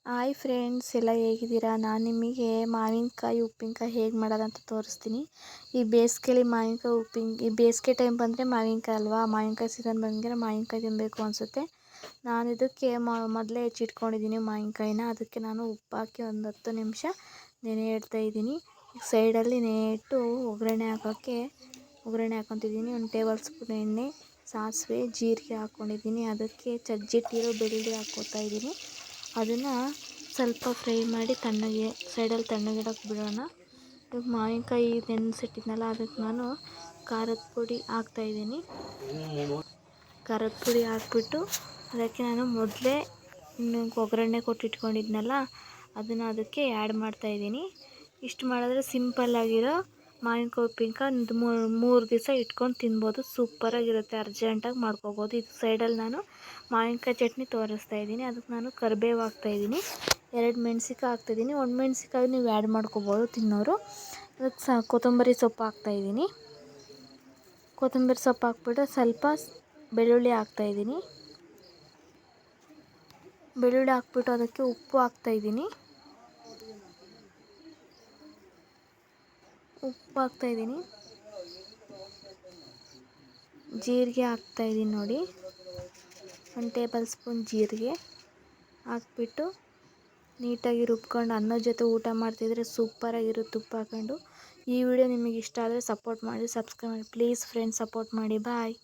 Hi friends, ಎಲ್ಲ ಹೇಗಿದ್ದೀರಾ? ನಾನು ನಿಮಗೆ ಮಾವಿನಕಾಯಿ ಉಪ್ಪಿನಕಾಯಿ ಹೇಗೆ ಮಾಡೋದಂತ ತೋರಿಸ್ತೀನಿ. ಈ ಬೇಸಿಗೆಲಿ ಈ ಬೇಸಿಗೆ ಟೈಮ್ ಬಂದರೆ ಮಾವಿನಕಾಯಿ ಅಲ್ವಾ, ಮಾವಿನಕಾಯಿ ಸೀಸನ್ ಬಂದರೆ ಮಾವಿನಕಾಯಿ ತಿನ್ನಬೇಕು ಅನಿಸುತ್ತೆ. ನಾನು ಇದಕ್ಕೆ ಮೊದಲೇ ಹೆಚ್ಚಿಟ್ಕೊಂಡಿದ್ದೀನಿ ಮಾವಿನಕಾಯಿನ. ಅದಕ್ಕೆ ನಾನು ಉಪ್ಪು ಹಾಕಿ ಒಂದು 10 ನಿಮಿಷ ನೆನೆ ಇಡ್ತಾಯಿದ್ದೀನಿ. ಸೈಡಲ್ಲಿ ನೆನೆಯಿಟ್ಟು ಒಗ್ಗರಣೆ ಹಾಕ್ಕೊತಿದ್ದೀನಿ. 1 ಟೇಬಲ್ ಸ್ಪೂನ್ ಎಣ್ಣೆ, ಸಾಸಿವೆ, ಜೀರಿಗೆ ಹಾಕ್ಕೊಂಡಿದ್ದೀನಿ. ಅದಕ್ಕೆ ಜಜ್ಜಿಟ್ಟಿರೋ ಬೆಳ್ಳುಳ್ಳಿ ಹಾಕ್ಕೊತಾಯಿದ್ದೀನಿ. ಅದನ್ನು ಸ್ವಲ್ಪ ಫ್ರೈ ಮಾಡಿ ಸೈಡಲ್ಲಿ ತಣ್ಣಗಿಡಕ್ಕೆ ಬಿಡೋಣ. ಇವಾಗ ಮಾವಿನಕಾಯಿ ನೆನೆಸಿಟ್ಟಿದ್ನಲ್ಲ, ಅದಕ್ಕೆ ನಾನು ಖಾರದ ಪುಡಿ ಹಾಕ್ತಾಯಿದ್ದೀನಿ. ಖಾರದ ಪುಡಿ ಹಾಕ್ಬಿಟ್ಟು ಅದಕ್ಕೆ ನಾನು ಮೊದಲೇ ಒಗ್ಗರಣೆ ಕೊಟ್ಟಿಟ್ಕೊಂಡಿದ್ನಲ್ಲ, ಅದನ್ನು ಅದಕ್ಕೆ ಆ್ಯಡ್ ಮಾಡ್ತಾಯಿದ್ದೀನಿ. ಇಷ್ಟು ಮಾಡಿದ್ರೆ ಸಿಂಪಲ್ಲಾಗಿರೋ ಮಾವಿನಕಾಯಿ ಉಪ್ಪಿನಕಾಯಿ ಒಂದು 3 ದಿವಸ ಇಟ್ಕೊಂಡು ತಿನ್ಬೋದು. ಸೂಪರಾಗಿರುತ್ತೆ, ಅರ್ಜೆಂಟಾಗಿ ಮಾಡ್ಕೋಬೋದು. ಇದು ಸೈಡಲ್ಲಿ ನಾನು ಮಾವಿನಕಾಯಿ ಚಟ್ನಿ ತೋರಿಸ್ತಾಯಿದ್ದೀನಿ. ಅದಕ್ಕೆ ನಾನು ಕರಿಬೇವು ಹಾಕ್ತಾಯಿದ್ದೀನಿ, 2 ಮೆಣಸಿನ್ಕಾಯಿ ಹಾಕ್ತಾಯಿದ್ದೀನಿ. 1 ಮೆಣಸಿನ್ಕಾಯಿ ನೀವು ಆ್ಯಡ್ ಮಾಡ್ಕೋಬೋದು ತಿನ್ನೋರು. ಅದಕ್ಕೆ ಕೊತ್ತಂಬರಿ ಸೊಪ್ಪು ಹಾಕ್ತಾಯಿದ್ದೀನಿ. ಕೊತ್ತಂಬರಿ ಸೊಪ್ಪು ಹಾಕ್ಬಿಟ್ಟು ಸ್ವಲ್ಪ ಬೆಳ್ಳುಳ್ಳಿ ಹಾಕ್ತಾಯಿದ್ದೀನಿ. ಬೆಳ್ಳುಳ್ಳಿ ಹಾಕ್ಬಿಟ್ಟು ಅದಕ್ಕೆ ಉಪ್ಪು ಹಾಕ್ತಾಯಿದ್ದೀನಿ. ಜೀರಿಗೆ ಹಾಕ್ತಾಯಿದ್ದೀನಿ ನೋಡಿ, 1 ಟೇಬಲ್ ಸ್ಪೂನ್ ಜೀರಿಗೆ ಹಾಕ್ಬಿಟ್ಟು ನೀಟಾಗಿ ರುಬ್ಕೊಂಡು ಅನ್ನದ ಜೊತೆ ಊಟ ಮಾಡ್ತಿದ್ರೆ ಸೂಪರಾಗಿರುತ್ತೆ ತುಪ್ಪ ಹಾಕ್ಕೊಂಡು. ಈ ವಿಡಿಯೋ ನಿಮಗೆ ಇಷ್ಟ ಆದರೆ ಸಪೋರ್ಟ್ ಮಾಡಿ, ಸಬ್ಸ್ಕ್ರೈಬ್ ಮಾಡಿ ಪ್ಲೀಸ್ ಫ್ರೆಂಡ್ಸ್, ಸಪೋರ್ಟ್ ಮಾಡಿ. ಬಾಯ್.